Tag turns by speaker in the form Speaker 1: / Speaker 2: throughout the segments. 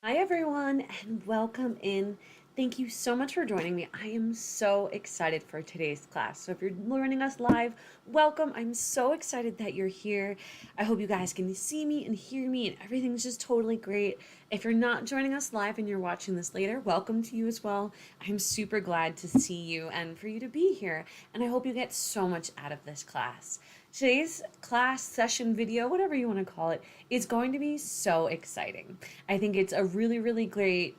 Speaker 1: Hi, everyone, and welcome in. Thank you so much for joining me. I am so excited for today's class. So, if you're learning us live, welcome. I'm so excited that you're here. I hope you guys can see me and hear me, and everything's just totally great. If you're not joining us live and you're watching this later, welcome to you as well. I'm super glad to see you and for you to be here, and I hope you get so much out of this class. Today's class session video, whatever you want to call it, is going to be so exciting. I think it's a really, really great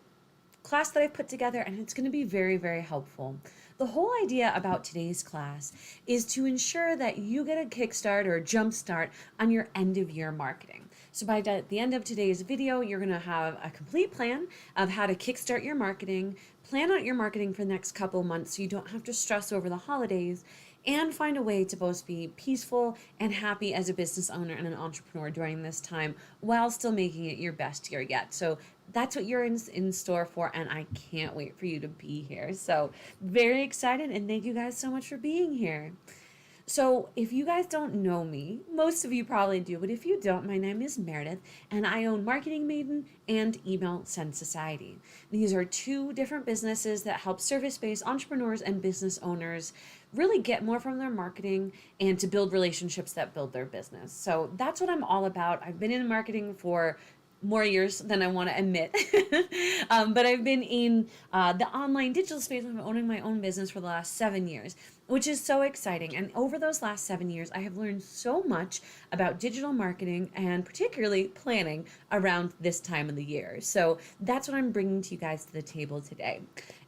Speaker 1: class that I've put together, and it's going to be very, very helpful. The whole idea about today's class is to ensure that you get a kickstart or a jump start on your end of year marketing. So by the end of today's video, you're going to have a complete plan of how to kickstart your marketing, plan out your marketing for the next couple months so you don't have to stress over the holidays, and find a way to both be peaceful and happy as a business owner and an entrepreneur during this time while still making it your best year yet. So that's what you're in store for, and I can't wait for you to be here. So, very excited, and thank you guys so much for being here. So, if you guys don't know me, most of you probably do, but if you don't, my name is Meredith, and I own Marketing Maiden and Email Send Society. These are two different businesses that help service based entrepreneurs and business owners really get more from their marketing and to build relationships that build their business. So, that's what I'm all about. I've been in marketing for more years than I want to admit. But I've been in the online digital space. I've been owning my own business for the last 7 years, which is so exciting. And over those last 7 years, I have learned so much about digital marketing and particularly planning around this time of the year. So that's what I'm bringing to you guys to the table today.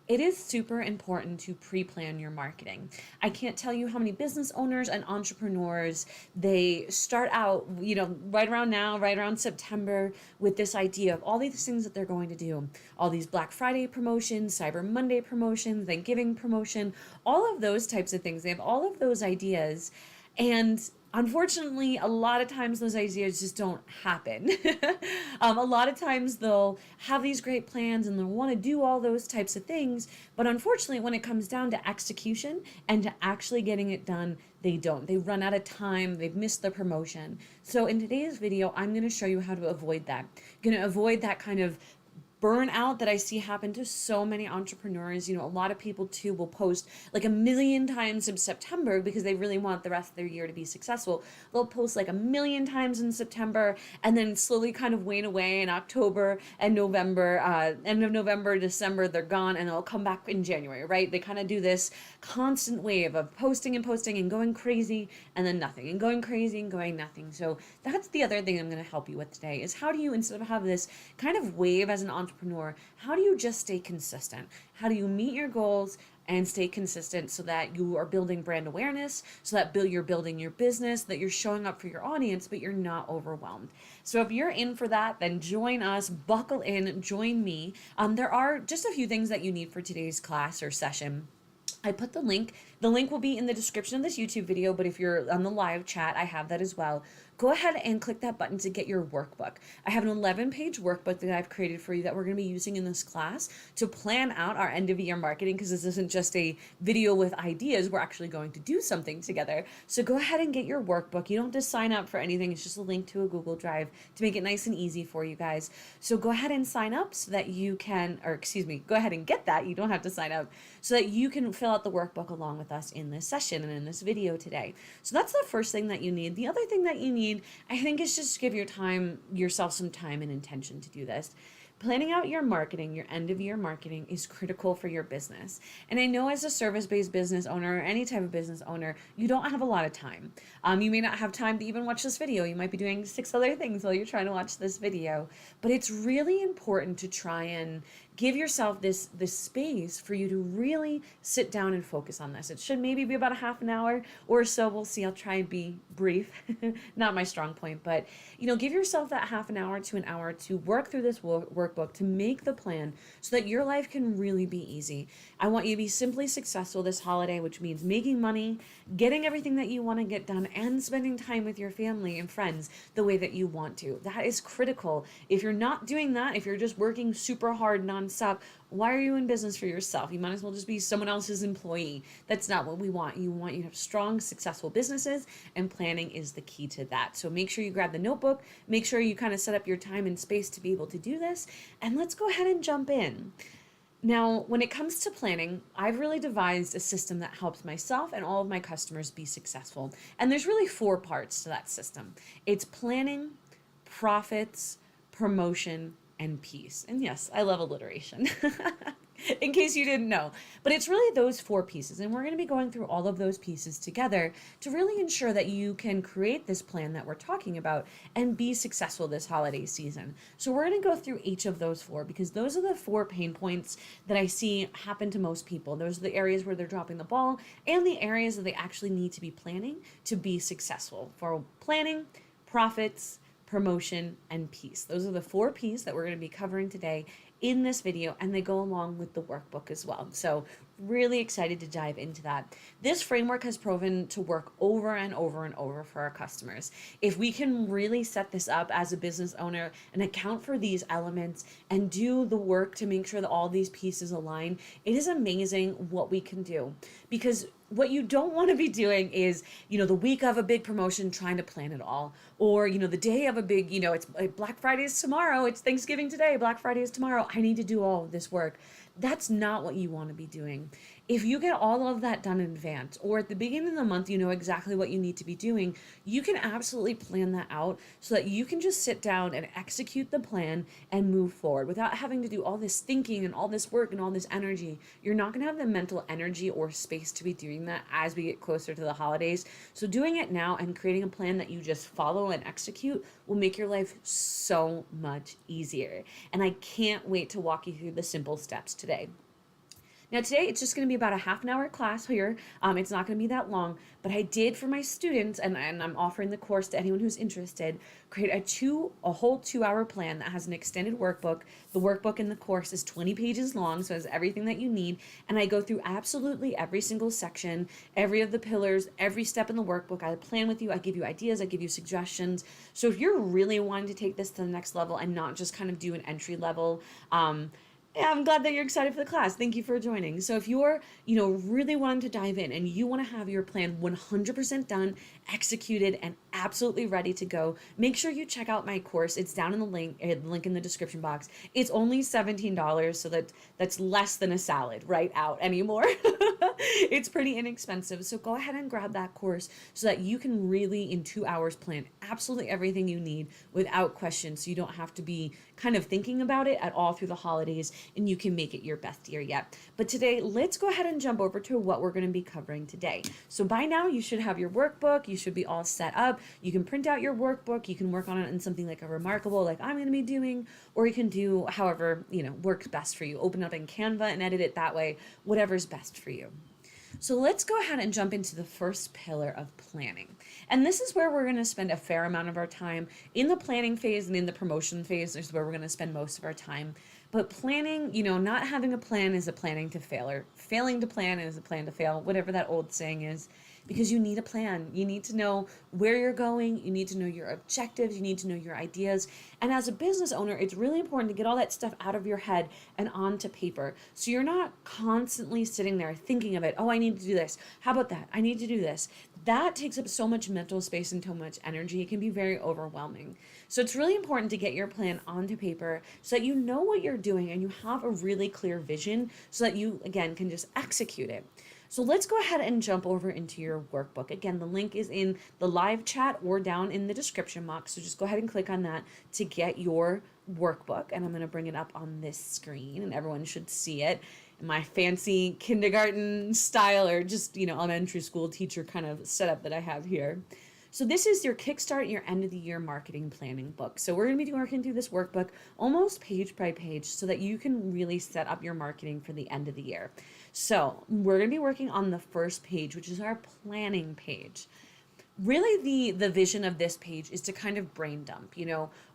Speaker 1: It is super important to pre-plan your marketing. I can't tell you how many business owners and entrepreneurs, they start out, right around now, right around September, with this idea of all these things that they're going to do. All these Black Friday promotions, Cyber Monday promotions, Thanksgiving promotion, all of those types of things. They have all of those ideas. And unfortunately, a lot of times those ideas just don't happen. A lot of times they'll have these great plans and they'll want to do all those types of things, but unfortunately, when it comes down to execution and to actually getting it done, they don't. They run out of time, they've missed the promotion. So, in today's video, I'm going to show you how to avoid that. Going to avoid that kind of burnout that I see happen to so many entrepreneurs. A lot of people too will post like a million times in September because they really want the rest of their year to be successful. They'll post like a million times in September and then slowly kind of wane away in October and November, end of November, December, they're gone and they'll come back in January, right? They kind of do this constant wave of posting and posting and going crazy and then nothing and going crazy and going nothing. So that's the other thing I'm going to help you with today is how do you, instead of have this kind of wave as an entrepreneur, how do you just stay consistent? How do you meet your goals and stay consistent so that you are building brand awareness, so that you're building your business, that you're showing up for your audience, but you're not overwhelmed. So if you're in for that, then join us, buckle in, join me. There are just a few things that you need for today's class or session. I put the link. The link will be in the description of this YouTube video, but if you're on the live chat, I have that as well. Go ahead and click that button to get your workbook. I have an 11-page workbook that I've created for you that we're going to be using in this class to plan out our end of year marketing, because this isn't just a video with ideas. We're actually going to do something together. So go ahead and get your workbook. You don't have to sign up for anything. It's just a link to a Google Drive to make it nice and easy for you guys. So go ahead and sign up so that you can, or excuse me, go ahead and get that. You don't have to sign up so that you can fill out the workbook along with us in this session and in this video today. So that's the first thing that you need. The other thing that you need, I think, is just give yourself some time and intention to do this. Planning out your marketing, your end of year marketing, is critical for your business. And I know as a service-based business owner or any type of business owner, you don't have a lot of time. You may not have time to even watch this video. You might be doing 6 other things while you're trying to watch this video. But it's really important to try and give yourself this space for you to really sit down and focus on this. It should maybe be about a half an hour or so. We'll see. I'll try and be brief. Not my strong point, but give yourself that half an hour to an hour to work through this workbook, to make the plan so that your life can really be easy. I want you to be simply successful this holiday, which means making money, getting everything that you want to get done, and spending time with your family and friends the way that you want to. That is critical. If you're not doing that, if you're just working super hard nonstop, why are you in business for yourself? You might as well just be someone else's employee. That's not what we want. You want you to have strong, successful businesses, and planning is the key to that. So make sure you grab the notebook, make sure you kind of set up your time and space to be able to do this, and let's go ahead and jump in. Now, when it comes to planning, I've really devised a system that helps myself and all of my customers be successful. And there's really 4 parts to that system. It's planning, profits, promotion, and peace. And yes, I love alliteration. In case you didn't know. But it's really those 4 pieces, and we're going to be going through all of those pieces together to really ensure that you can create this plan that we're talking about and be successful this holiday season. So we're going to go through each of those 4 because those are the 4 pain points that I see happen to most people. Those are the areas where they're dropping the ball and the areas that they actually need to be planning to be successful. For planning, profits, promotion, and peace. Those are the 4 P's that we're going to be covering today in this video, and they go along with the workbook as well. So really excited to dive into that. This framework has proven to work over and over and over for our customers. If we can really set this up as a business owner and account for these elements and do the work to make sure that all these pieces align, it is amazing what we can do. Because what you don't want to be doing is, the week of a big promotion, trying to plan it all. Or, the day of a big, it's Black Friday is tomorrow. It's Thanksgiving today. Black Friday is tomorrow. I need to do all of this work. That's not what you want to be doing. If you get all of that done in advance, or at the beginning of the month, you know exactly what you need to be doing, you can absolutely plan that out so that you can just sit down and execute the plan and move forward without having to do all this thinking and all this work and all this energy. You're not going to have the mental energy or space to be doing that as we get closer to the holidays. So doing it now and creating a plan that you just follow and execute will make your life so much easier. And I can't wait to walk you through the simple steps today. Now today it's just going to be about a half an hour class here. It's not going to be that long, but I did for my students, and I'm offering the course to anyone who's interested, create a whole 2-hour plan that has an extended workbook. The workbook in the course is 20 pages long, so it has everything that you need, and I go through absolutely every single section, every of the pillars, every step in the workbook. I plan with you, I give you ideas, I give you suggestions. So if you're really wanting to take this to the next level and not just kind of do an entry level, yeah, I'm glad that you're excited for the class. Thank you for joining. So if you're, really wanting to dive in and you want to have your plan 100% done, executed, and absolutely ready to go, make sure you check out my course. It's down in the link in the description box. It's only $17, so that's less than a salad right out anymore. It's pretty inexpensive. So go ahead and grab that course so that you can really, in 2 hours, plan absolutely everything you need without question, so you don't have to be kind of thinking about it at all through the holidays, and you can make it your best year yet. But today, let's go ahead and jump over to what we're going to be covering today. So by now, you should have your workbook. You should be all set up. You can print out your workbook. You can work on it in something like a Remarkable, like I'm going to be doing, or you can do however, works best for you. Open up in Canva and edit it that way, whatever's best for you. So let's go ahead and jump into the first pillar of planning. And this is where we're going to spend a fair amount of our time in the planning phase, and in the promotion phase is where we're going to spend most of our time. But planning, not having a plan is a planning to fail, or failing to plan is a plan to fail, whatever that old saying is. Because you need a plan. You need to know where you're going. You need to know your objectives. You need to know your ideas. And as a business owner, it's really important to get all that stuff out of your head and onto paper. So you're not constantly sitting there thinking of it. Oh, I need to do this. How about that? I need to do this. That takes up so much mental space and so much energy. It can be very overwhelming. So it's really important to get your plan onto paper so that you know what you're doing and you have a really clear vision so that you, again, can just execute it. So let's go ahead and jump over into your workbook. Again, the link is in the live chat or down in the description box. So just go ahead and click on that to get your workbook. And I'm going to bring it up on this screen and everyone should see it in my fancy kindergarten style, or just, elementary school teacher kind of setup that I have here. So this is your Kickstart, your end of the year marketing planning book. So we're going to be working through this workbook almost page by page so that you can really set up your marketing for the end of the year. So we're going to be working on the first page, which is our planning page. Really the vision of this page is to kind of brain dump,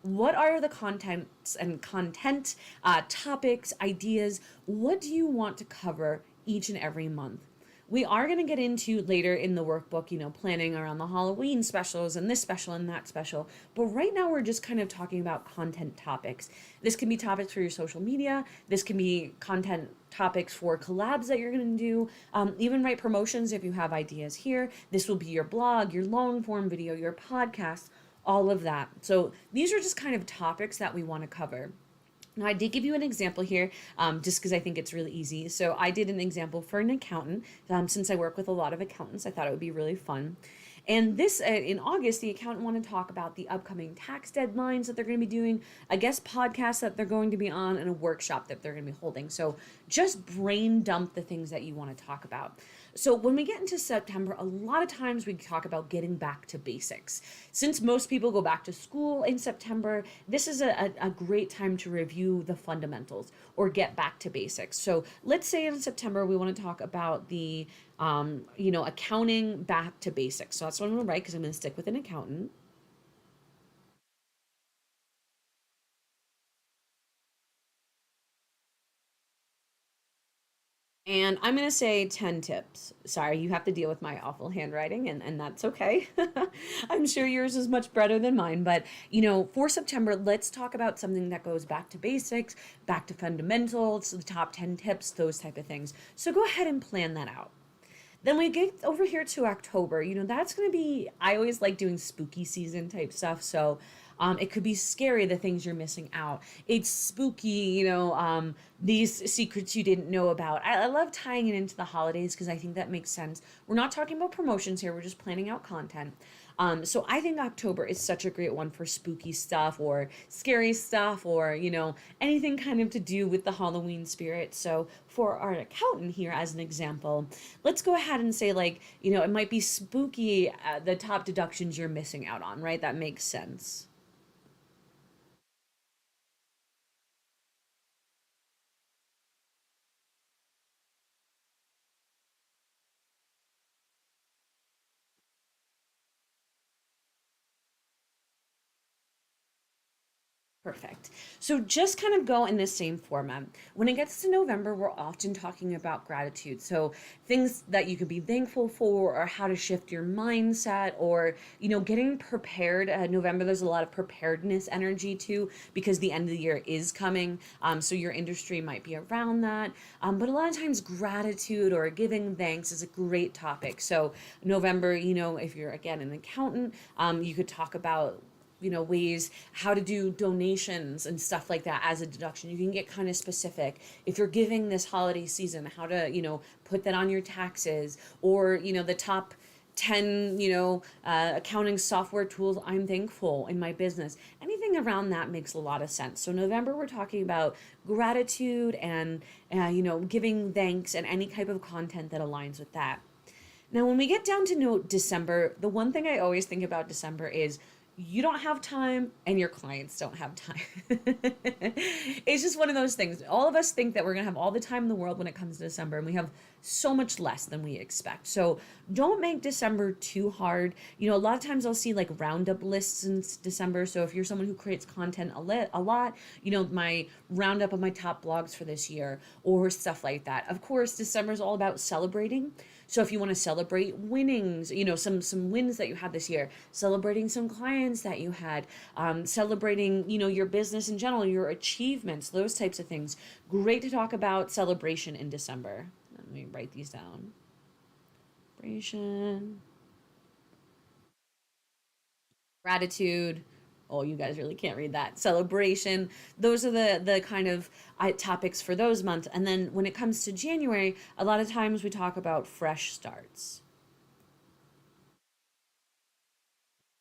Speaker 1: what are the contents and topics, ideas, what do you want to cover each and every month? We are going to get into later in the workbook, planning around the Halloween specials and this special and that special. But right now, we're just kind of talking about content topics. This can be topics for your social media. This can be content topics for collabs that you're going to do. Even write promotions if you have ideas here. This will be your blog, your long form video, your podcast, all of that. So these are just kind of topics that we want to cover. Now, I did give you an example here just because I think it's really easy. So I did an example for an accountant. Since I work with a lot of accountants, I thought it would be really fun. And this, in August, the accountant wanted to talk about the upcoming tax deadlines that they're going to be doing, a guest podcast that they're going to be on, and a workshop that they're going to be holding. So just brain dump the things that you want to talk about. So when we get into September, a lot of times we talk about getting back to basics. Since most people go back to school in September, this is a great time to review the fundamentals or get back to basics. So let's say in September, we want to talk about the accounting back to basics. So that's what I'm going to write because I'm going to stick with an accountant. And I'm going to say 10 tips. Sorry, you have to deal with my awful handwriting, and that's okay. I'm sure yours is much better than mine. But, for September, let's talk about something that goes back to basics, back to fundamentals, the top 10 tips, those type of things. So go ahead and plan that out. Then we get over here to October. That's going to be, I always like doing spooky season type stuff. So it could be scary, the things you're missing out. It's spooky, these secrets you didn't know about. I love tying it into the holidays because I think that makes sense. We're not talking about promotions here. We're just planning out content. So I think October is such a great one for spooky stuff or scary stuff or, anything kind of to do with the Halloween spirit. So for our accountant here, as an example, let's go ahead and say it might be spooky, the top deductions you're missing out on, right? That makes sense. Perfect. So just kind of go in the same format. When it gets to November, we're often talking about gratitude. So things that you could be thankful for, or how to shift your mindset, or, getting prepared. November, there's a lot of preparedness energy too, because the end of the year is coming. So your industry might be around that. But a lot of times, gratitude or giving thanks is a great topic. So November, if you're again an accountant, you could talk about ways how to do donations and stuff like that as a deduction. You can get kind of specific. If you're giving this holiday season, how to, put that on your taxes or, the top 10, accounting software tools I'm thankful in my business. Anything around that makes a lot of sense. So November, we're talking about gratitude and, giving thanks and any type of content that aligns with that. Now, when we get down to December, the one thing I always think about December is you don't have time and your clients don't have time. It's just one of those things. All of us think that we're going to have all the time in the world when it comes to December, and we have so much less than we expect. So don't make December too hard. A lot of times I'll see roundup lists in December. So if you're someone who creates content a lot, my roundup of my top blogs for this year or stuff like that. Of course, December is all about celebrating. So if you want to celebrate winnings, some wins that you had this year, celebrating some clients that you had, celebrating, your business in general, your achievements, those types of things. Great to talk about celebration in December. Let me write these down. Celebration, gratitude. Oh, you guys really can't read that. Celebration. Those are the kind of topics for those months. And then when it comes to January, a lot of times we talk about fresh starts.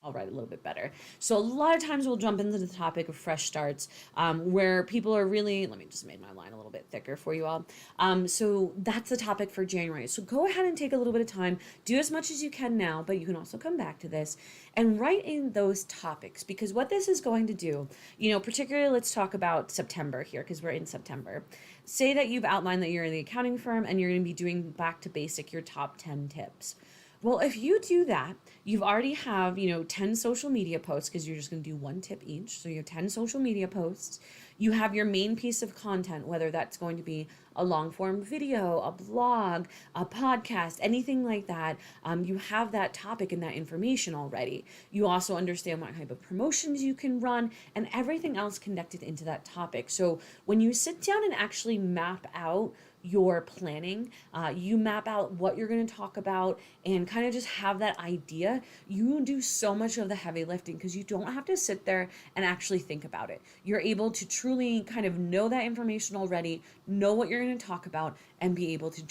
Speaker 1: I'll write a little bit better. So a lot of times we'll jump into the topic of fresh starts, where people are really, let me just make my line a little bit thicker for you all. So that's the topic for January. So go ahead and take a little bit of time, do as much as you can now, but you can also come back to this and write in those topics, because what this is going to do, particularly let's talk about September here, because we're in September. Say that you've outlined that you're in the accounting firm and you're going to be doing back to basic, your top 10 tips. Well, if you do that, you've already have, 10 social media posts because you're just going to do one tip each. So you have 10 social media posts. You have your main piece of content, whether that's going to be a long form video, a blog, a podcast, anything like that. You have that topic and that information already. You also understand what type of promotions you can run and everything else connected into that topic. So when you sit down and actually map out your planning, you map out what you're going to talk about and kind of just have that idea, you do so much of the heavy lifting because you don't have to sit there and actually think about it. You're able to truly kind of know that information already, know what you're going to talk about, and be able to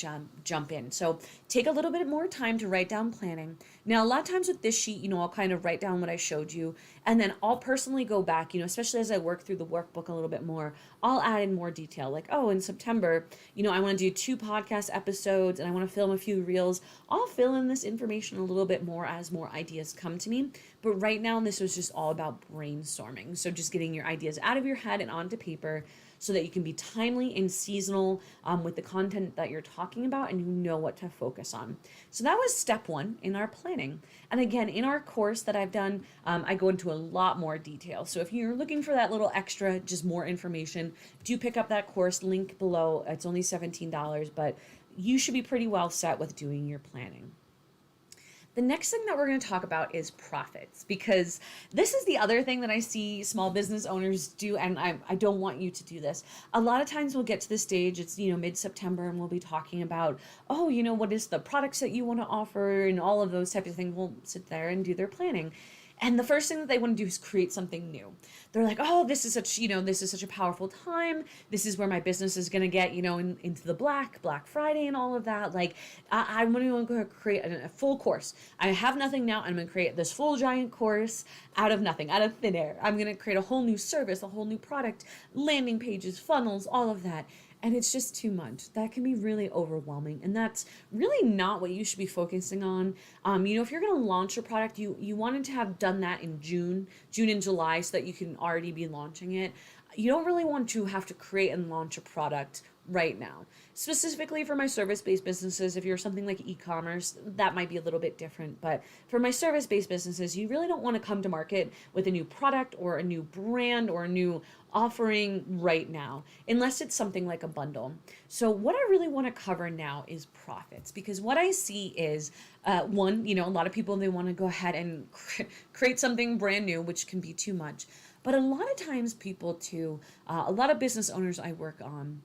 Speaker 1: jump in. So take a little bit more time to write down planning. Now, a lot of times with this sheet, I'll kind of write down what I showed you, and then I'll personally go back, especially as I work through the workbook a little bit more, I'll add in more detail. Like, oh, in September, I want to do 2 podcast episodes and I want to film a few reels. I'll fill in this information a little bit more as more ideas come to me. But right now, this was just all about brainstorming. So just getting your ideas out of your head and onto paper so that you can be timely and seasonal with the content that you're talking about and you know what to focus on. So that was step 1 in our planning. And again, in our course that I've done, I go into a lot more detail. So if you're looking for that little extra, just more information, do pick up that course, link below. It's only $17, but you should be pretty well set with doing your planning. The next thing that we're going to talk about is profits, because this is the other thing that I see small business owners do, and I don't want you to do this. A lot of times we'll get to the stage, it's, mid-September, and we'll be talking about, oh, what is the products that you want to offer, and all of those types of things. We'll sit there and do their planning. And the first thing that they want to do is create something new. They're like, oh, this is such a powerful time. This is where my business is going to get, into the Black Friday and all of that. Like, I'm going to create a full course. I have nothing now. I'm going to create this full giant course out of nothing, out of thin air. I'm going to create a whole new service, a whole new product, landing pages, funnels, all of that. And it's just too much. That can be really overwhelming. And that's really not what you should be focusing on. If you're going to launch a product, you wanted to have done that in June and July so that you can already be launching it. You don't really want to have to create and launch a product right now. Specifically for my service-based businesses, if you're something like e-commerce, that might be a little bit different. But for my service-based businesses, you really don't want to come to market with a new product or a new brand or a new offering right now, unless it's something like a bundle. So what I really want to cover now is profits, because what I see is one, a lot of people, they want to go ahead and create something brand new, which can be too much. But a lot of times people too, a lot of business owners I work on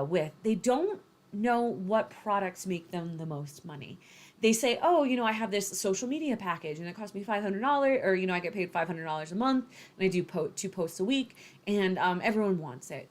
Speaker 1: with, they don't know what products make them the most money. They say, oh, I have this social media package and it costs me $500, or, I get paid $500 a month and I do 2 posts a week, and everyone wants it.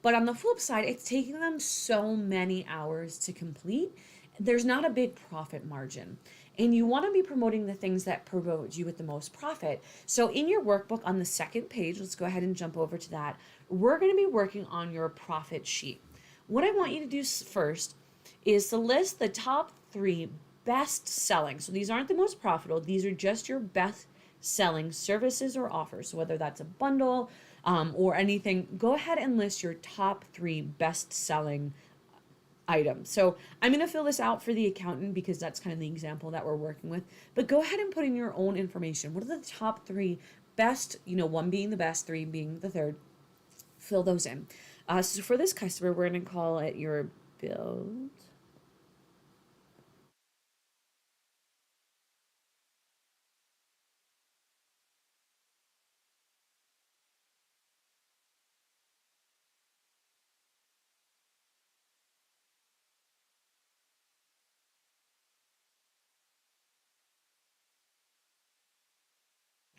Speaker 1: But on the flip side, it's taking them so many hours to complete. There's not a big profit margin. And you want to be promoting the things that promote you with the most profit. So in your workbook on the second page, let's go ahead and jump over to that. We're going to be working on your profit sheet. What I want you to do first is to list the top 3 best selling. So these aren't the most profitable. These are just your best selling services or offers. So whether that's a bundle or anything, go ahead and list your top 3 best selling items. So I'm going to fill this out for the accountant because that's kind of the example that we're working with. But go ahead and put in your own information. What are the top 3 best, 1 being the best, 3 being the third? Fill those in. So for this customer, we're going to call it your build.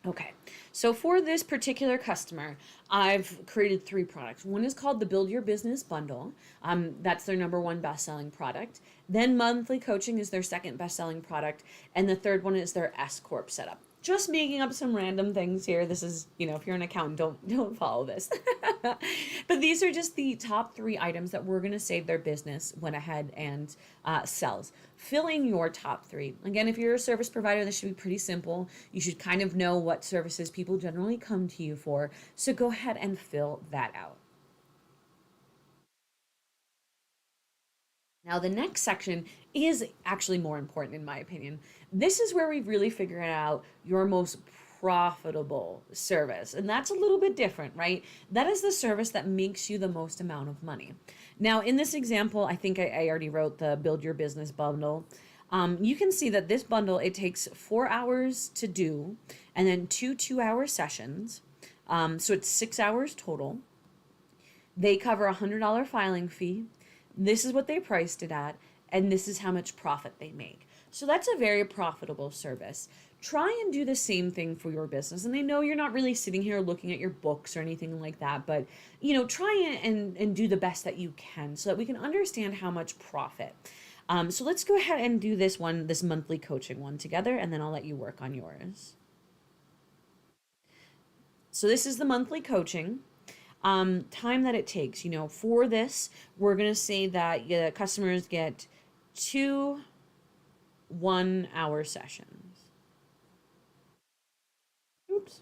Speaker 1: Okay, so for this particular customer, I've created 3 products. One is called the Build Your Business Bundle. That's their number 1 best-selling product. Then monthly coaching is their second best-selling product. And the third one is their S Corp setup. Just making up some random things here. This is, if you're an accountant, don't follow this. But these are just the top 3 items that we're going to say their business went ahead and sells. Fill in your top 3. Again, if you're a service provider, this should be pretty simple. You should kind of know what services people generally come to you for. So go ahead and fill that out. Now, the next section is actually more important in my opinion. This is where we really figure out your most profitable service. And that's a little bit different, right? That is the service that makes you the most amount of money. Now, in this example, I think I already wrote the build your business bundle. You can see that this bundle, it takes 4 hours to do and then two 2-hour sessions. So it's 6 hours total. They cover $100 filing fee. This is what they priced it at, and this is how much profit they make. So that's a very profitable service. Try and do the same thing for your business. And I know you're not really sitting here looking at your books or anything like that, but try and do the best that you can so that we can understand how much profit. So let's go ahead and do this monthly coaching one together, and then I'll let you work on yours. So this is the monthly coaching. Time that it takes, for this, we're going to say that customers get 2 1-hour sessions. Oops.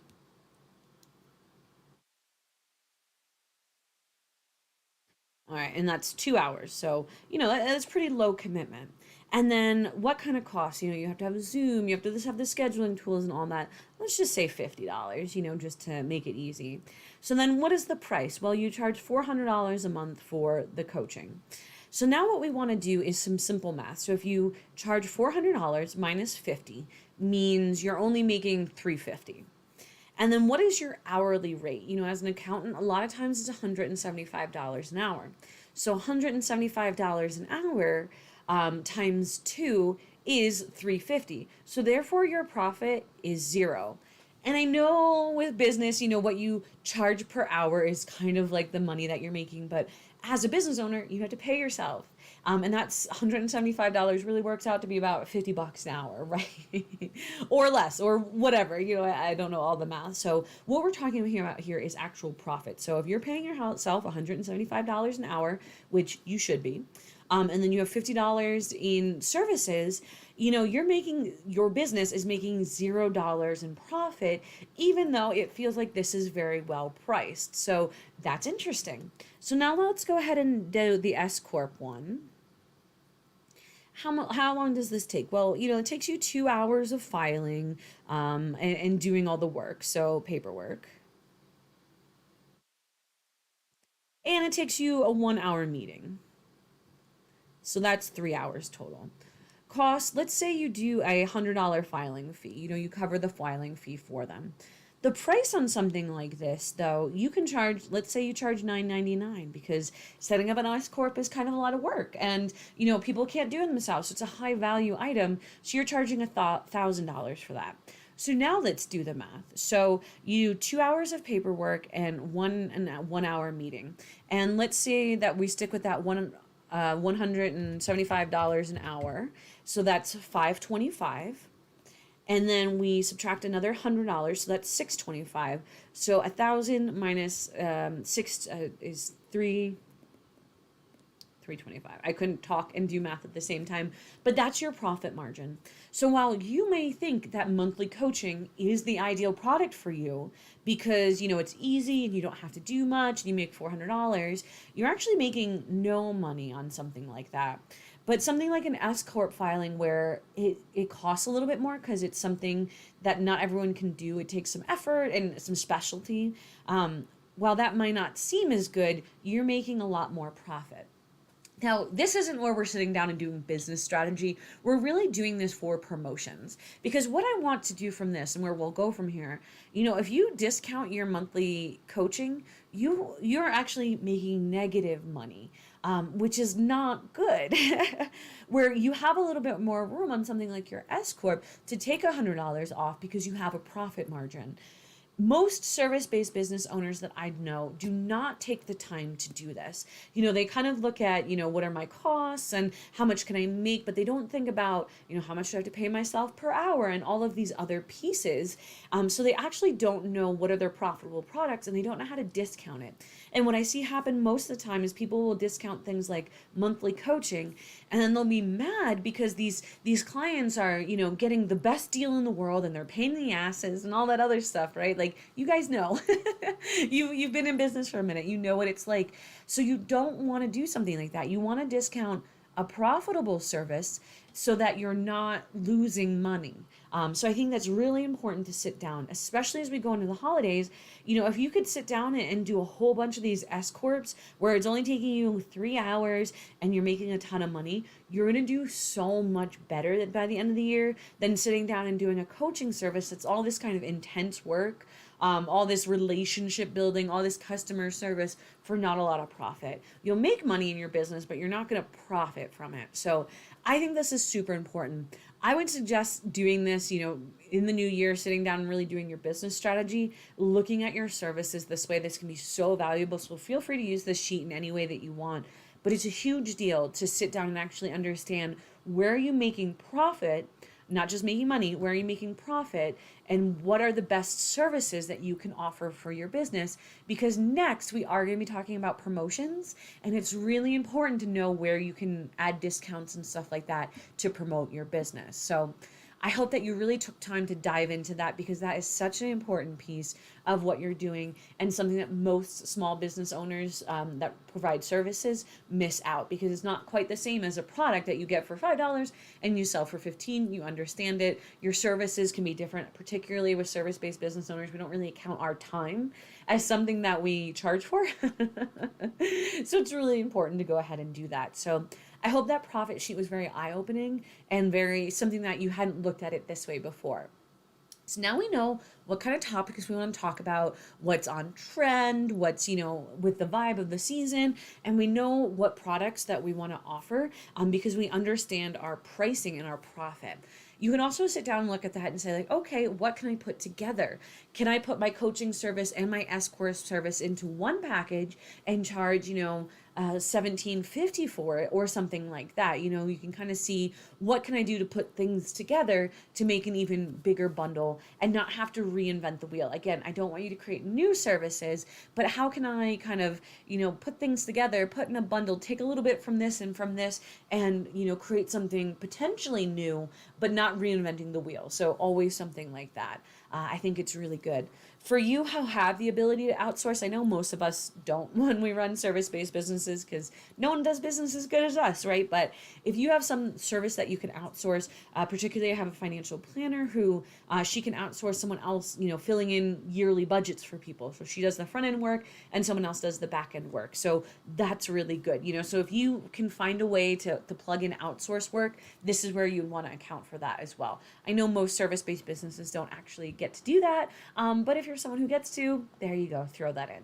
Speaker 1: All right, and that's 2 hours. So, that's pretty low commitment. And then what kind of costs? You have to have Zoom, you have to have the scheduling tools and all that. Let's just say $50, just to make it easy. So then what is the price? Well, you charge $400 a month for the coaching. So now what we want to do is some simple math. So if you charge $400 minus 50 means you're only making $350. And then what is your hourly rate? As an accountant, a lot of times it's $175 an hour. So $175 an hour times 2 is $350. So therefore your profit is 0. And I know with business, what you charge per hour is kind of like the money that you're making, but as a business owner, you have to pay yourself. And that's $175 really works out to be about $50 an hour, right? Or less, or whatever. I don't know all the math. So what we're talking about here is actual profit. So if you're paying yourself $175 an hour, which you should be, and then you have $50 in services, your business is making $0 in profit, even though it feels like this is very well priced. So that's interesting. So now let's go ahead and do the S Corp one. How long does this take? Well, it takes you 2 hours of filing and doing all the work, so paperwork. And it takes you a 1-hour meeting. So that's 3 hours total. Cost, let's say you do a $100 filing fee. You cover the filing fee for them. The price on something like this, though, you can charge, let's say you charge $9.99 because setting up an S Corp is kind of a lot of work. And, people can't do it themselves. So it's a high value item. So you're charging $1,000 for that. So now let's do the math. So you do 2 hours of paperwork and 1 hour meeting. And let's say that we stick with that $175 an hour. So that's $525. And then we subtract another $100, so that's $625. So 1,000 minus 6 is 325. I couldn't talk and do math at the same time, but that's your profit margin. So while you may think that monthly coaching is the ideal product for you because it's easy and you don't have to do much and you make $400, you're actually making no money on something like that. But something like an S Corp filing where it costs a little bit more because it's something that not everyone can do. It takes some effort and some specialty. While that might not seem as good, you're making a lot more profit. Now, this isn't where we're sitting down and doing business strategy. We're really doing this for promotions. Because what I want to do from this and where we'll go from here, if you discount your monthly coaching, you're actually making negative money, which is not good. Where you have a little bit more room on something like your S Corp to take $100 off because you have a profit margin. Most service-based business owners that I know do not take the time to do this. They kind of look at, what are my costs and how much can I make, but they don't think about, how much do I have to pay myself per hour and all of these other pieces. So they actually don't know what are their profitable products and they don't know how to discount it. And what I see happen most of the time is people will discount things like monthly coaching and then they'll be mad because these clients are, getting the best deal in the world and they're paying the asses and all that other stuff, right? Like, you guys know, you've been in business for a minute, you know what it's like. So you don't want to do something like that. You want to discount a profitable service so that you're not losing money. So I think that's really important to sit down, especially as we go into the holidays. If you could sit down and do a whole bunch of these S Corps where it's only taking you 3 hours and you're making a ton of money, you're going to do so much better by the end of the year than sitting down and doing a coaching service that's all this kind of intense work, all this relationship building, all this customer service for not a lot of profit. You'll make money in your business, but you're not going to profit from it. So I think this is super important. I would suggest doing this, in the new year, sitting down and really doing your business strategy, looking at your services this way. This can be so valuable. So feel free to use this sheet in any way that you want. But it's a huge deal to sit down and actually understand, where are you making profit, not just making money, where are you making profit, and what are the best services that you can offer for your business? Because next we are going to be talking about promotions, and it's really important to know where you can add discounts and stuff like that to promote your business. So I hope that you really took time to dive into that, because that is such an important piece of what you're doing, and something that most small business owners that provide services miss out, because it's not quite the same as a product that you get for $5 and you sell for $15. You understand it. Your services can be different, particularly with service-based business owners. We don't really account our time as something that we charge for. So it's really important to go ahead and do that. So I hope that profit sheet was very eye-opening and very something that you hadn't looked at it this way before. So now we know what kind of topics we want to talk about, what's on trend, what's, with the vibe of the season, and we know what products that we want to offer, because we understand our pricing and our profit. You can also sit down and look at that and say, okay, what can I put together? Can I put my coaching service and my S course service into one package and charge, $17.50 for it, or something like that? You can kind of see, what can I do to put things together to make an even bigger bundle and not have to reinvent the wheel. Again, I don't want you to create new services, but how can I kind of, put things together, put in a bundle, take a little bit from this and from this, and, create something potentially new, but not reinventing the wheel. So always something like that. I think it's really good. For you who have the ability to outsource, I know most of us don't when we run service-based businesses, because no one does business as good as us, right? But if you have some service that you can outsource, particularly I have a financial planner who she can outsource someone else, filling in yearly budgets for people. So she does the front end work and someone else does the back end work. So that's really good. So if you can find a way to plug in outsource work, this is where you want to account for that as well. I know most service-based businesses don't actually get to do that, but if you're someone who gets to, there you go, throw that in.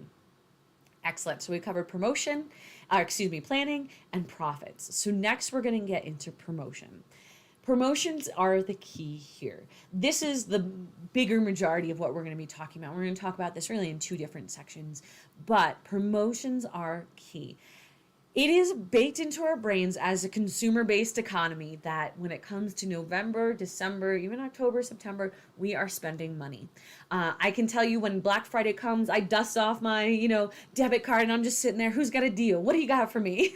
Speaker 1: Excellent. So we covered planning and profits. So next we're going to get into promotion. Promotions are the key here. This is the bigger majority of what we're going to be talking about. We're going to talk about this really in two different sections, but promotions are key. It is baked into our brains as a consumer-based economy that when it comes to November, December, even October, September, we are spending money. I can tell you, when Black Friday comes, I dust off my, debit card, and I'm just sitting there. Who's got a deal? What do you got for me?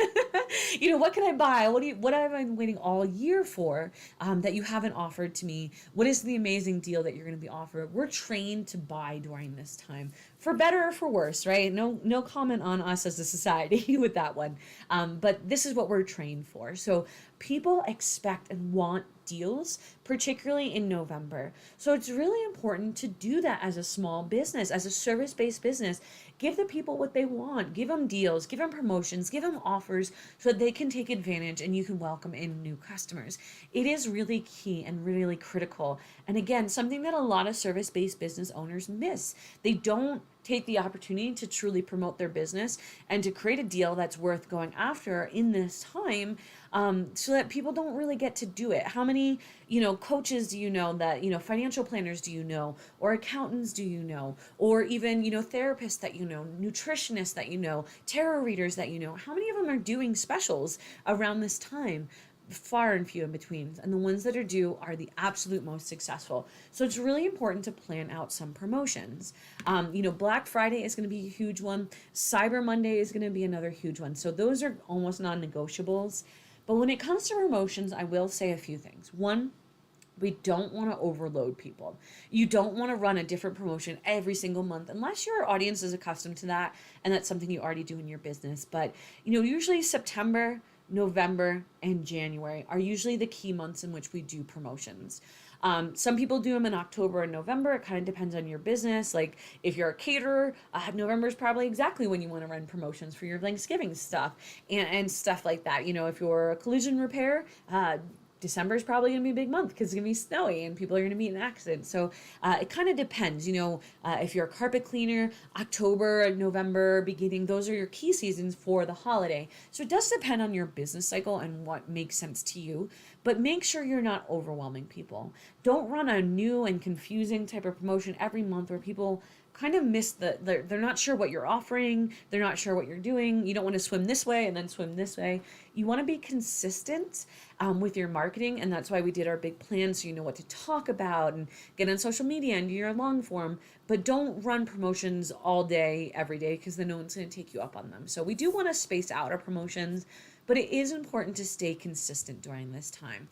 Speaker 1: What can I buy? What have I been waiting all year for that you haven't offered to me? What is the amazing deal that you're going to be offered? We're trained to buy during this time, for better or for worse, right? No comment on us as a society with that one. But this is what we're trained for. So people expect and want deals, particularly in November. So it's really important to do that as a small business, as a service-based business. Give the people what they want. Give them deals, give them promotions, give them offers so that they can take advantage and you can welcome in new customers. It is really key and really critical. And again, something that a lot of service-based business owners miss. They don't take the opportunity to truly promote their business and to create a deal that's worth going after in this time, so that people don't really get to do it. How many, coaches do you know that, financial planners do you know, or accountants do you know, or even, therapists that you know, nutritionists that you know, tarot readers that you know? How many of them are doing specials around this time? Far and few in between, and the ones that are due are the absolute most successful. So it's really important to plan out some promotions. Black Friday is going to be a huge one. Cyber Monday is going to be another huge one. So those are almost non-negotiables. But when it comes to promotions, I will say a few things. One, we don't want to overload people. You don't want to run a different promotion every single month unless your audience is accustomed to that and that's something you already do in your business. But, usually September, November, and January are usually the key months in which we do promotions. Some people do them in October and November. It kind of depends on your business. Like if you're a caterer, November is probably exactly when you want to run promotions for your Thanksgiving stuff and stuff like that. You know, if you're a collision repair, December is probably going to be a big month because it's going to be snowy and people are going to be in accidents. So it kind of depends. You know, if you're a carpet cleaner, October, November, beginning, those are your key seasons for the holiday. So it does depend on your business cycle and what makes sense to you. But make sure you're not overwhelming people. Don't run a new and confusing type of promotion every month where people kind of miss they're not sure what you're offering, they're not sure what you're doing. You don't want to swim this way and then swim this way. You want to be consistent with your marketing, and that's why we did our big plan, so you know what to talk about and get on social media and do your long form. But don't run promotions all day every day, because then no one's going to take you up on them. So we do want to space out our promotions, but it is important to stay consistent during this time.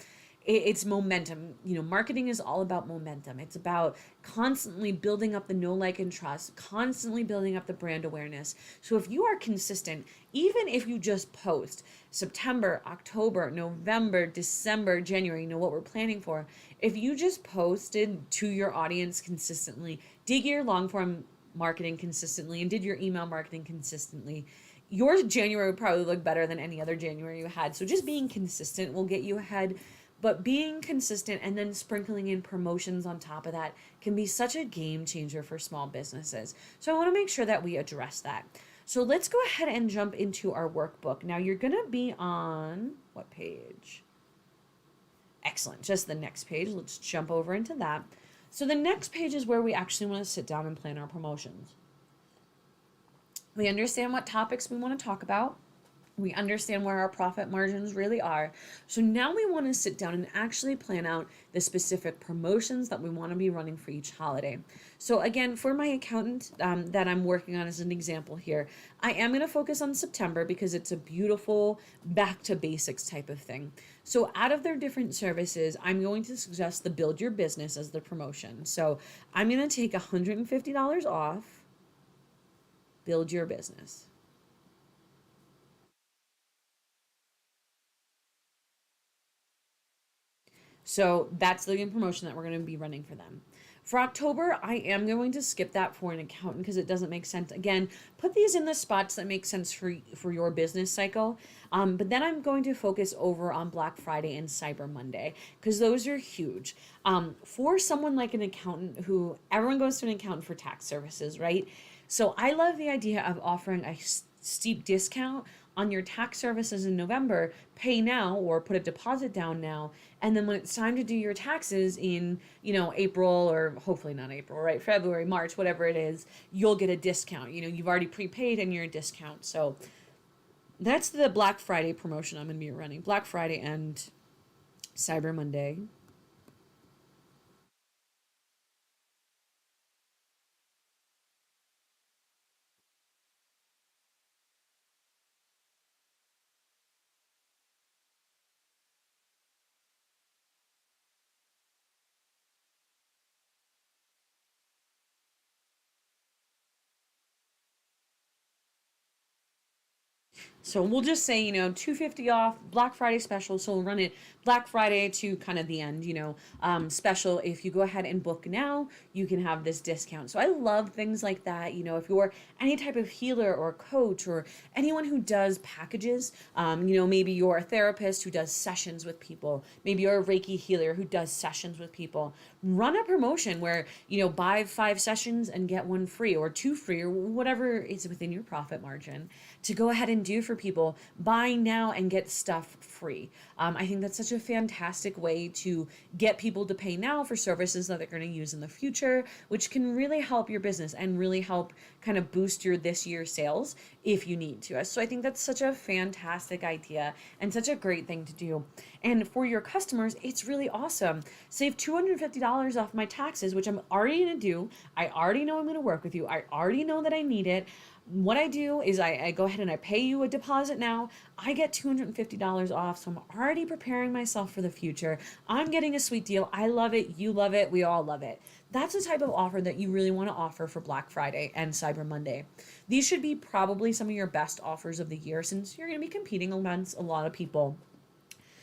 Speaker 1: It's momentum. You know, marketing is all about momentum. It's about constantly building up the know, like, and trust, constantly building up the brand awareness. So if you are consistent, even if you just post September, October, November, December, January, you know what we're planning for. If you just posted to your audience consistently, did your long form marketing consistently, and did your email marketing consistently, your January would probably look better than any other January you had. So just being consistent will get you ahead. But being consistent and then sprinkling in promotions on top of that can be such a game changer for small businesses. So I want to make sure that we address that. So let's go ahead and jump into our workbook. Now you're going to be on what page? Excellent. Just the next page. Let's jump over into that. So the next page is where we actually want to sit down and plan our promotions. We understand what topics we want to talk about. We understand where our profit margins really are. So now we want to sit down and actually plan out the specific promotions that we want to be running for each holiday. So again, for my accountant that I'm working on as an example here, I am going to focus on September because it's a beautiful back to basics type of thing. So out of their different services, I'm going to suggest the Build Your Business as the promotion. So I'm going to take $150 off Build Your Business. So that's the promotion that we're going to be running for them. For October, I am going to skip that for an accountant because it doesn't make sense. Again, put these in the spots that make sense for your business cycle. But then I'm going to focus over on Black Friday and Cyber Monday because those are huge. For someone like an accountant who everyone goes to an accountant for tax services, right? So I love the idea of offering a steep discount on your tax services in November. Pay now or put a deposit down now, and then when it's time to do your taxes in, you know, April, or hopefully not April, right? February, March, whatever it is, you'll get a discount. You know, you've already prepaid and you're a discount. So that's the Black Friday promotion I'm going to be running. Black Friday and Cyber Monday. So we'll just say, you know, 250 off Black Friday special. So we'll run it Black Friday to kind of the end, you know, special. If you go ahead and book now, you can have this discount. So I love things like that. You know, if you're any type of healer or coach or anyone who does packages, you know, maybe you're a therapist who does sessions with people. Maybe you're a Reiki healer who does sessions with people. Run a promotion where, you know, buy 5 sessions and get 1 free or 2 free or whatever is within your profit margin to go ahead and do for people. Buy now and get stuff free. I think that's such a fantastic way to get people to pay now for services that they're going to use in the future, which can really help your business and really help kind of boost your this year's sales if you need to. So I think that's such a fantastic idea and such a great thing to do. And for your customers, it's really awesome. Save $250 off my taxes, which I'm already going to do. I already know I'm going to work with you. I already know that I need it. What I do is I go ahead and I pay you a deposit now. I get $250 off. So I'm already preparing myself for the future. I'm getting a sweet deal. I love it. You love it. We all love it. That's the type of offer that you really want to offer for Black Friday and Cyber Monday. These should be probably some of your best offers of the year since you're going to be competing against a lot of people.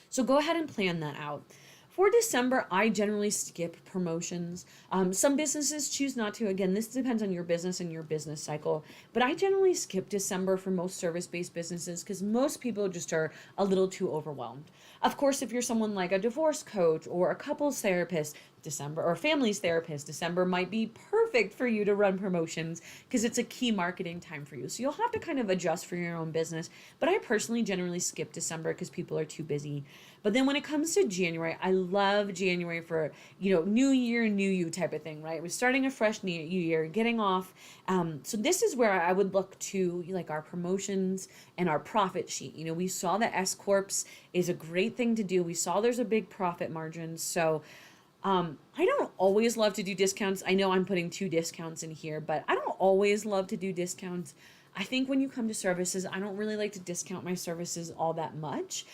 Speaker 1: So go ahead and plan that out. For December, I generally skip promotions. Some businesses choose not to. Again, this depends on your business and your business cycle. But I generally skip December for most service based businesses because most people just are a little too overwhelmed. Of course, if you're someone like a divorce coach or a couples therapist, December, or families therapist, December might be perfect for you to run promotions because it's a key marketing time for you. So you'll have to kind of adjust for your own business. But I personally generally skip December because people are too busy. But then when it comes to January, I love January for, new year, new you type of thing, right? We're starting a fresh new year, getting off. So this is where I would look to like our promotions and our profit sheet. We saw that S Corps is a great thing to do. We saw there's a big profit margin. So I don't always love to do discounts. I know I'm putting 2 discounts in here, but I don't always love to do discounts. I think when you come to services, I don't really like to discount my services all that much.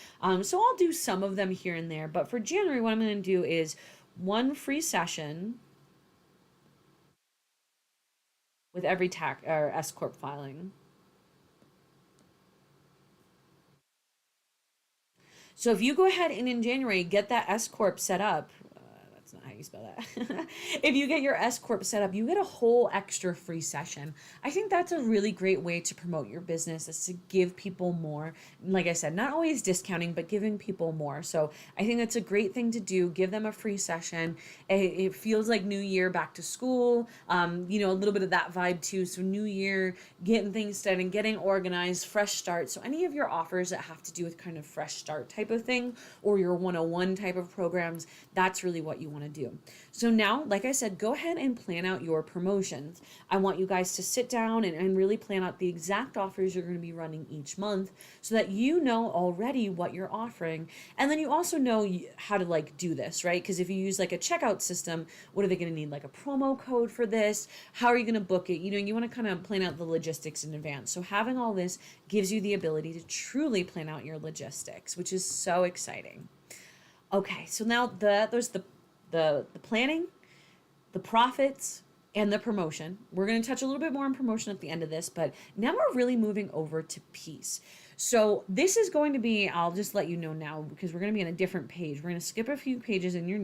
Speaker 1: So I'll do some of them here and there. But for January, what I'm going to do is 1 free session with every tax or S Corp filing. So if you go ahead and in January get that S Corp set up, that's not how you spell that. If you get your S Corp set up, you get a whole extra free session. I think that's a really great way to promote your business, is to give people more. Like I said, not always discounting, but giving people more. So I think that's a great thing to do. Give them a free session. It feels like New Year, back to school, a little bit of that vibe too. So New Year, getting things started, getting organized, fresh start. So any of your offers that have to do with kind of fresh start type of thing, or your 101 type of programs, that's really what you want to do. So now, like I said, go ahead and plan out your promotions. I want you guys to sit down and really plan out the exact offers you're going to be running each month so that you know already what you're offering. And then you also know how to do this, right? Because if you use like a checkout system, what are they going to need? Like a promo code for this? How are you going to book it? You want to kind of plan out the logistics in advance. So having all this gives you the ability to truly plan out your logistics, which is so exciting. Okay, so now there's the planning, the profits, and the promotion. We're going to touch a little bit more on promotion at the end of this, but now we're really moving over to peace. So this is going to be, I'll just let you know now because we're going to be on a different page. We're going to skip a few pages in your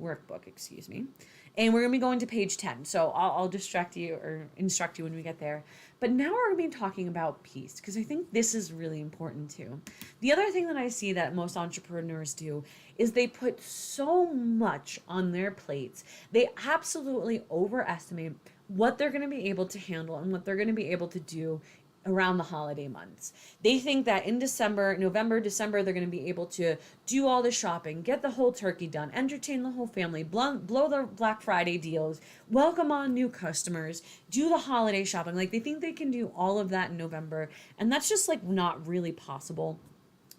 Speaker 1: workbook, excuse me. And we're going to be going to page 10. So I'll distract you or instruct you when we get there. But now we're going to be talking about peace because I think this is really important too. The other thing that I see that most entrepreneurs do is they put so much on their plates. They absolutely overestimate what they're going to be able to handle and what they're going to be able to do around the holiday months. They think that in November, December, they're going to be able to do all the shopping, get the whole turkey done, entertain the whole family, blow the Black Friday deals, welcome on new customers, do the holiday shopping. Like they think they can do all of that in November, and that's just not really possible.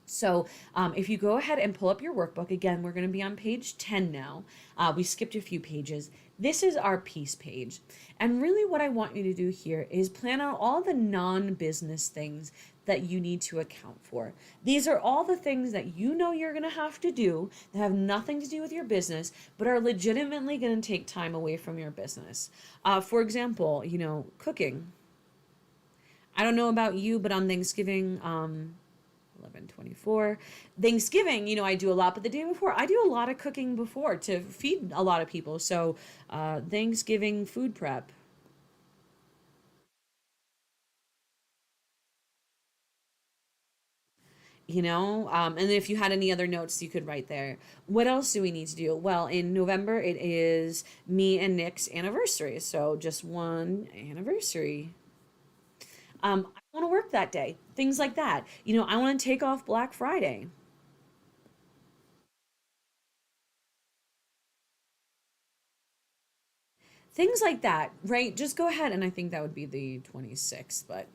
Speaker 1: So if you go ahead and pull up your workbook, again, we're going to be on page 10 now. We skipped a few pages. This is our peace page. And really what I want you to do here is plan out all the non-business things that you need to account for. These are all the things that you're going to have to do that have nothing to do with your business, but are legitimately going to take time away from your business. For example, cooking. I don't know about you, but on Thanksgiving, 11/24. Thanksgiving, I do a lot, but the day before, I do a lot of cooking before to feed a lot of people. So, Thanksgiving food prep. And if you had any other notes, you could write there. What else do we need to do? Well, in November, it is me and Nick's anniversary. So, just one anniversary. I want to work that day. Things like that. I want to take off Black Friday. Things like that, right? Just go ahead, and I think that would be the 26th, but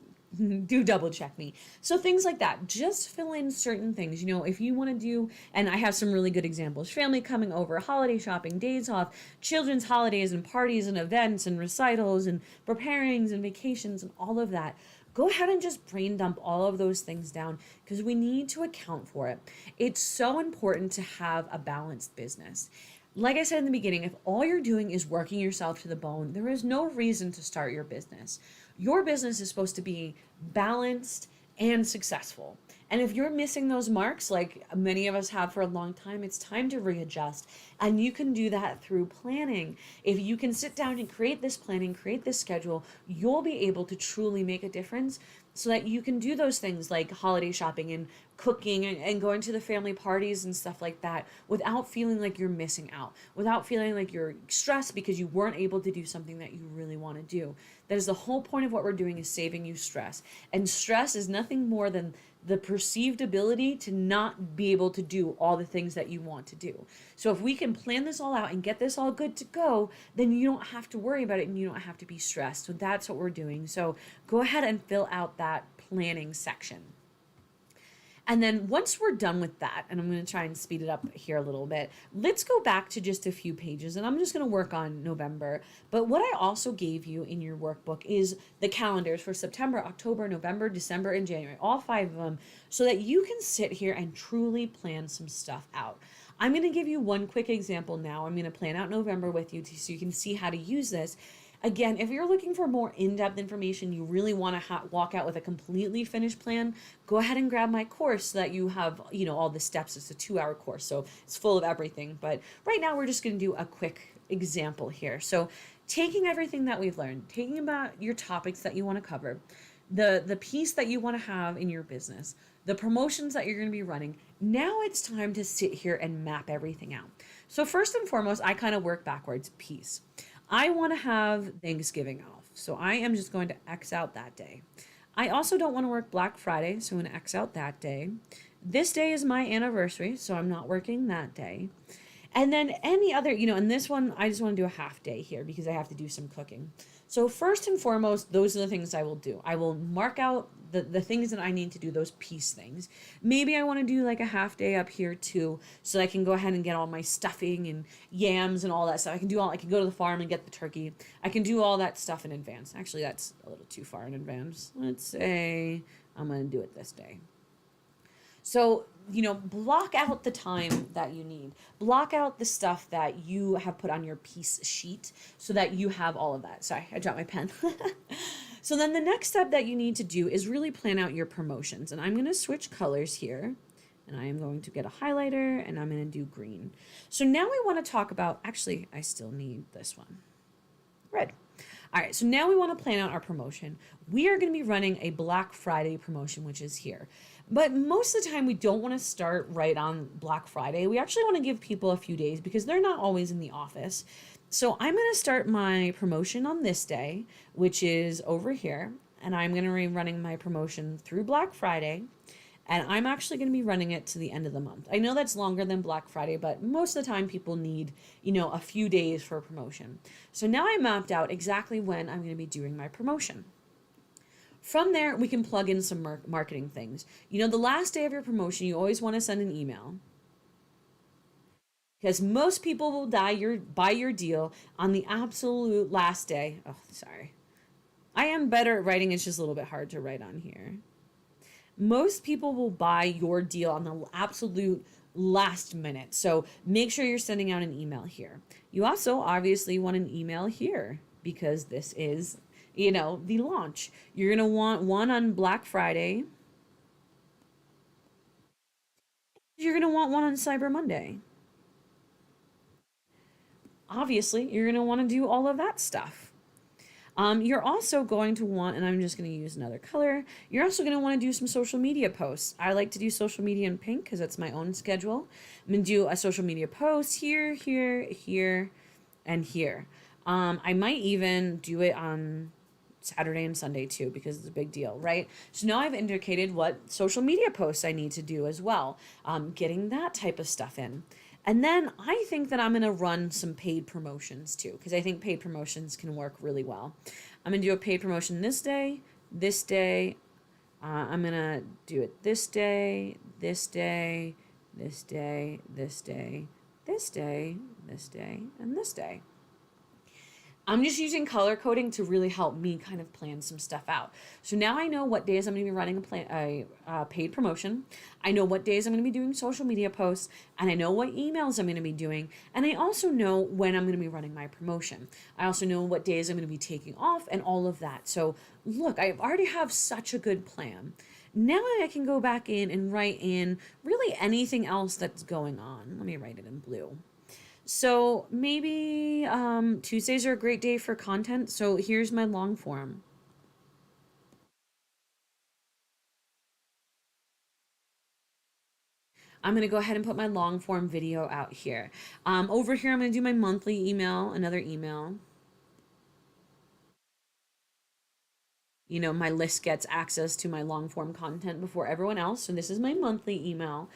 Speaker 1: do double check me. So things like that, just fill in certain things. If you want to do, and I have some really good examples: family coming over, holiday shopping, days off, children's holidays and parties and events and recitals and preparings and vacations and all of that. Go ahead and just brain dump all of those things down because we need to account for it. It's so important to have a balanced business. Like I said in the beginning, if all you're doing is working yourself to the bone, there is no reason to start your business. Your business is supposed to be balanced and successful. And if you're missing those marks, like many of us have for a long time, it's time to readjust. And you can do that through planning. If you can sit down and create this planning, create this schedule, you'll be able to truly make a difference so that you can do those things like holiday shopping and cooking and going to the family parties and stuff like that without feeling like you're missing out, without feeling like you're stressed because you weren't able to do something that you really want to do. That is the whole point of what we're doing, is saving you stress. And stress is nothing more than the perceived ability to not be able to do all the things that you want to do. So if we can plan this all out and get this all good to go, then you don't have to worry about it and you don't have to be stressed. So that's what we're doing. So go ahead and fill out that planning section. And then once we're done with that, and I'm going to try and speed it up here a little bit, let's go back to just a few pages, and I'm just going to work on November. But what I also gave you in your workbook is the calendars for September, October, November, December, and January, all 5 of them, so that you can sit here and truly plan some stuff out. I'm going to give you one quick example now. I'm going to plan out November with you so you can see how to use this. Again, if you're looking for more in-depth information, you really want to walk out with a completely finished plan, go ahead and grab my course so that you have, all the steps. It's a 2-hour course, so it's full of everything. But right now we're just going to do a quick example here. So taking everything that we've learned, taking about your topics that you want to cover, the piece that you want to have in your business, the promotions that you're going to be running, now it's time to sit here and map everything out. So first and foremost, I kind of work backwards. Piece. I want to have Thanksgiving off, so I am just going to X out that day. I also don't want to work Black Friday, so I'm going to X out that day. This day is my anniversary, so I'm not working that day. And then any other, and this one, I just want to do a half day here because I have to do some cooking. So first and foremost, those are the things I will do. I will mark out the things that I need to do, those piece things. Maybe I want to do like a half day up here too, so I can go ahead and get all my stuffing and yams and all that stuff. I can go to the farm and get the turkey. I can do all that stuff in advance. Actually, that's a little too far in advance. Let's say I'm going to do it this day. So, block out the time that you need. Block out the stuff that you have put on your piece sheet so that you have all of that. Sorry, I dropped my pen. So then the next step that you need to do is really plan out your promotions. And I'm going to switch colors here. And I am going to get a highlighter and I'm going to do green. So now we want to talk about, actually, I still need this one. Red. All right, so now we want to plan out our promotion. We are going to be running a Black Friday promotion, which is here. But most of the time, we don't want to start right on Black Friday. We actually want to give people a few days because they're not always in the office. So I'm going to start my promotion on this day, which is over here. And I'm going to be running my promotion through Black Friday. And I'm actually going to be running it to the end of the month. I know that's longer than Black Friday, but most of the time people need, a few days for a promotion. So now I mapped out exactly when I'm going to be doing my promotion. From there, we can plug in some marketing things. The last day of your promotion, you always want to send an email, because most people will buy your deal on the absolute last day. Oh, sorry. I am better at writing. It's just a little bit hard to write on here. Most people will buy your deal on the absolute last minute. So make sure you're sending out an email here. You also obviously want an email here because this is, the launch. You're going to want one on Black Friday. You're going to want one on Cyber Monday. Obviously, you're going to want to do all of that stuff. You're also going to want, and I'm just going to use another color, you're also going to want to do some social media posts. I like to do social media in pink because it's my own schedule. I'm going to do a social media post here, here, here, and here. I might even do it on Saturday and Sunday too because it's a big deal, right? So now I've indicated what social media posts I need to do as well, getting that type of stuff in. And then I think that I'm going to run some paid promotions too, because I think paid promotions can work really well. I'm going to do a paid promotion this day. I'm going to do it this day, this day, this day, this day, this day, this day, and this day. I'm just using color coding to really help me kind of plan some stuff out. So now I know what days I'm going to be running a paid promotion. I know what days I'm going to be doing social media posts, and I know what emails I'm going to be doing. And I also know when I'm going to be running my promotion. I also know what days I'm going to be taking off and all of that. So look, I already have such a good plan. Now I can go back in and write in really anything else that's going on. Let me write it in blue. So maybe Tuesdays are a great day for content. So here's my long form. I'm going to go ahead and put my long form video out here. Over here, I'm going to do my monthly email, another email. My list gets access to my long form content before everyone else. So this is my monthly email.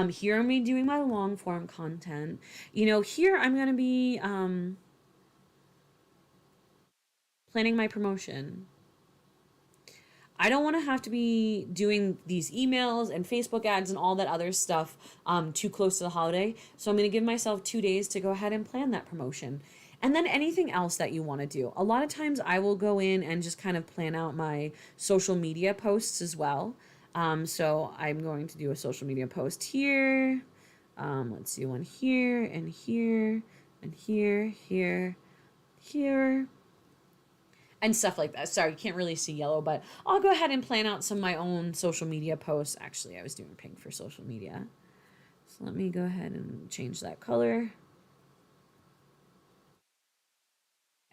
Speaker 1: Here I'm going to be doing my long form content. Here I'm going to be planning my promotion. I don't want to have to be doing these emails and Facebook ads and all that other stuff too close to the holiday. So I'm going to give myself 2 days to go ahead and plan that promotion. And then anything else that you want to do. A lot of times I will go in and just kind of plan out my social media posts as well. So I'm going to do a social media post here. Let's do one here and here and here, here, and stuff like that. Sorry, you can't really see yellow, but I'll go ahead and plan out some of my own social media posts. Actually, I was doing pink for social media. So let me go ahead and change that color.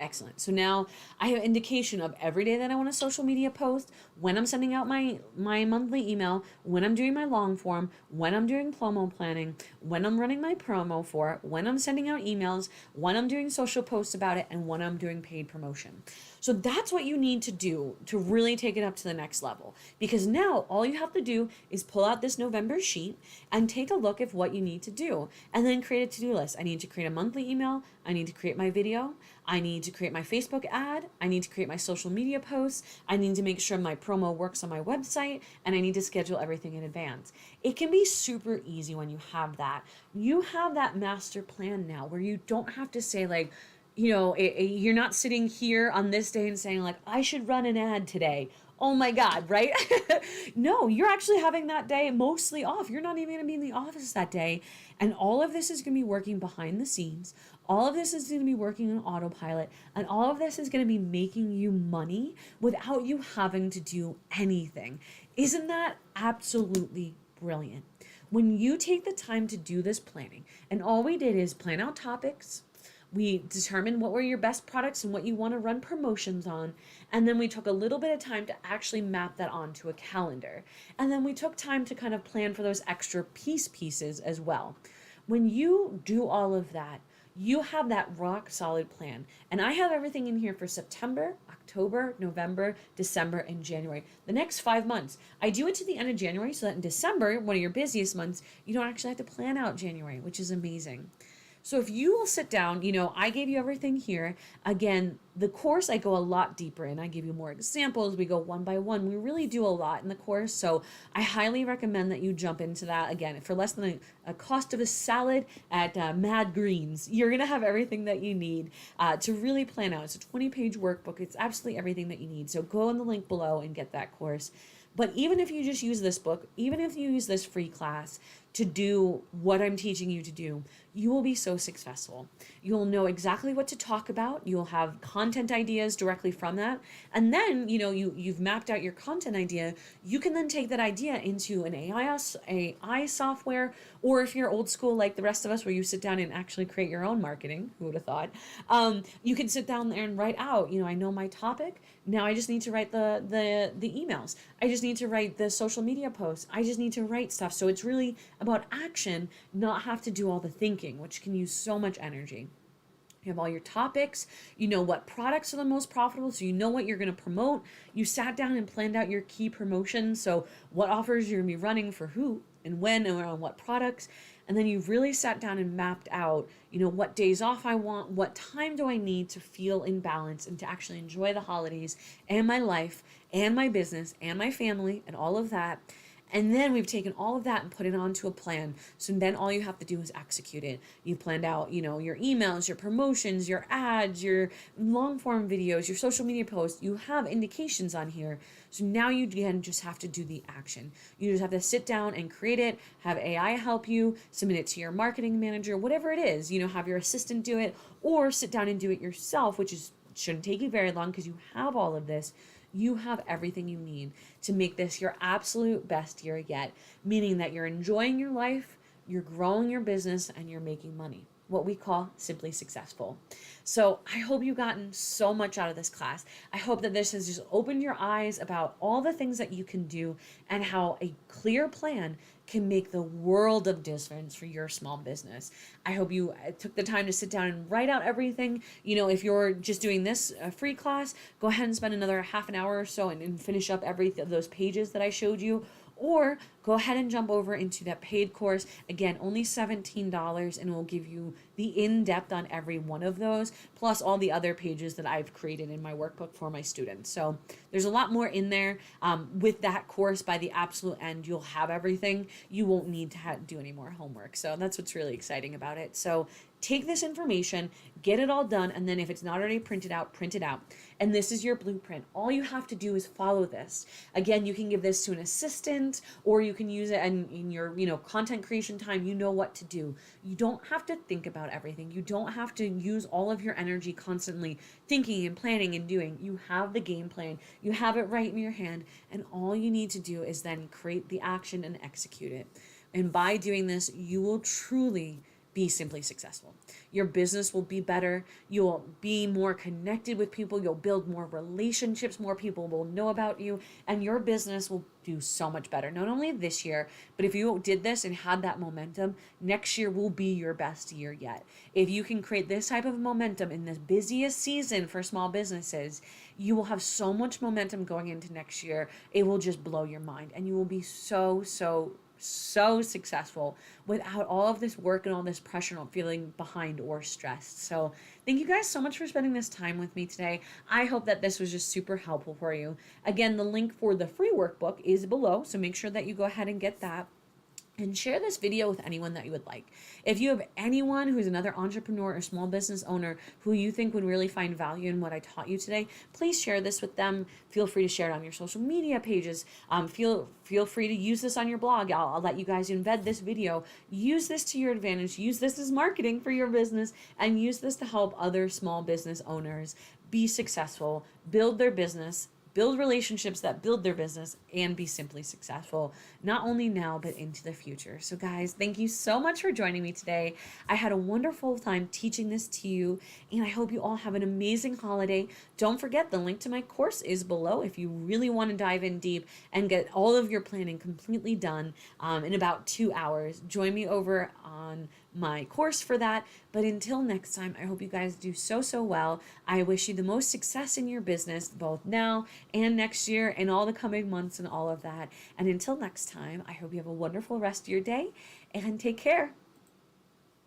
Speaker 1: Excellent. So now I have indication of every day that I want a social media post, when I'm sending out my monthly email, when I'm doing my long form, when I'm doing promo planning, when I'm running my promo for it, when I'm sending out emails, when I'm doing social posts about it, and when I'm doing paid promotion. So that's what you need to do to really take it up to the next level. Because now all you have to do is pull out this November sheet and take a look at what you need to do, and then create a to-do list. I need to create a monthly email. I need to create my video. I need to create my Facebook ad. I need to create my social media posts. I need to make sure my promo works on my website, and I need to schedule everything in advance. It can be super easy when you have that. You have that master plan now where you don't have to say like, you're not sitting here on this day and saying like, I should run an ad today. Oh my God, right? No, you're actually having that day mostly off. You're not even going to be in the office that day. And all of this is going to be working behind the scenes. All of this is going to be working on autopilot. And all of this is going to be making you money without you having to do anything. Isn't that absolutely brilliant? When you take the time to do this planning, and all we did is plan out topics, we determined what were your best products and what you want to run promotions on. And then we took a little bit of time to actually map that onto a calendar. And then we took time to kind of plan for those extra pieces as well. When you do all of that, you have that rock solid plan. And I have everything in here for September, October, November, December, and January. The next 5 months. I do it to the end of January so that in December, one of your busiest months, you don't actually have to plan out January, which is amazing. So if you will sit down, I gave you everything here. Again, the course, I go a lot deeper in. I give you more examples. We go one by one. We really do a lot in the course. So I highly recommend that you jump into that. Again, for less than a cost of a salad at Mad Greens, you're going to have everything that you need to really plan out. It's a 20-page workbook. It's absolutely everything that you need. So go on the link below and get that course. But even if you just use this book, even if you use this free class to do what I'm teaching you to do, you will be so successful. You'll know exactly what to talk about. You'll have content ideas directly from that. And then, you've mapped out your content idea. You can then take that idea into an AI software, or if you're old school like the rest of us, where you sit down and actually create your own marketing, who would have thought, you can sit down there and write out, I know my topic. Now I just need to write the emails. I just need to write the social media posts. I just need to write stuff. So it's really about action, not have to do all the thinking, which can use so much energy. You have all your topics, you know what products are the most profitable, so you know what you're going to promote. You sat down and planned out your key promotions, so what offers you're going to be running for who and when and on what products. And then you've really sat down and mapped out, what days off I want, what time do I need to feel in balance and to actually enjoy the holidays and my life and my business and my family and all of that. And then we've taken all of that and put it onto a plan. So then all you have to do is execute it. You planned out, your emails, your promotions, your ads, your long form videos, your social media posts. You have indications on here. So now you again just have to do the action. You just have to sit down and create it, have AI help you, submit it to your marketing manager, whatever it is, have your assistant do it, or sit down and do it yourself, which shouldn't take you very long because you have all of this. You have everything you need to make this your absolute best year yet, meaning that you're enjoying your life, you're growing your business, and you're making money. What we call simply successful. So I hope you've gotten so much out of this class. I hope that this has just opened your eyes about all the things that you can do and how a clear plan can make the world of difference for your small business. I hope you took the time to sit down and write out everything. If you're just doing this free class, go ahead and spend another half an hour or so and finish up those pages that I showed you. Or go ahead and jump over into that paid course. Again, only $17, and we'll give you the in-depth on every one of those, plus all the other pages that I've created in my workbook for my students. So there's a lot more in there. With that course, by the absolute end, you'll have everything. You won't need to do any more homework. So that's what's really exciting about it. So take this information, get it all done, and then if it's not already printed out, print it out. And this is your blueprint. All you have to do is follow this. Again, you can give this to an assistant, or you can use it in your content creation time. You know what to do. You don't have to think about everything. You don't have to use all of your energy constantly thinking and planning and doing. You have the game plan. You have it right in your hand, and all you need to do is then create the action and execute it. And by doing this, you will truly be simply successful. Your business will be better. You'll be more connected with people. You'll build more relationships. More people will know about you, and your business will do so much better. Not only this year, but if you did this and had that momentum, next year will be your best year yet. If you can create this type of momentum in this busiest season for small businesses, you will have so much momentum going into next year. It will just blow your mind, and you will be so successful without all of this work and all this pressure, not feeling behind or stressed. So thank you guys so much for spending this time with me today. I hope that this was just super helpful for you. Again, the link for the free workbook is below, so make sure that you go ahead and get that. And share this video with anyone that you would like. If you have anyone who's another entrepreneur or small business owner who you think would really find value in what I taught you today, please share this with them. Feel free to share it on your social media pages. Feel free to use this on your blog. I'll let you guys embed this video. Use this to your advantage. Use this as marketing for your business, and use this to help other small business owners be successful, build their business, build relationships that build their business, and be simply successful, not only now, but into the future. So guys, thank you so much for joining me today. I had a wonderful time teaching this to you, and I hope you all have an amazing holiday. Don't forget, the link to my course is below if you really want to dive in deep and get all of your planning completely done in about 2 hours. Join me over on my course for that. But until next time, I hope you guys do so well. I wish you the most success in your business, both now and next year and all the coming months and all of that. And until next time, I hope you have a wonderful rest of your day, and take care.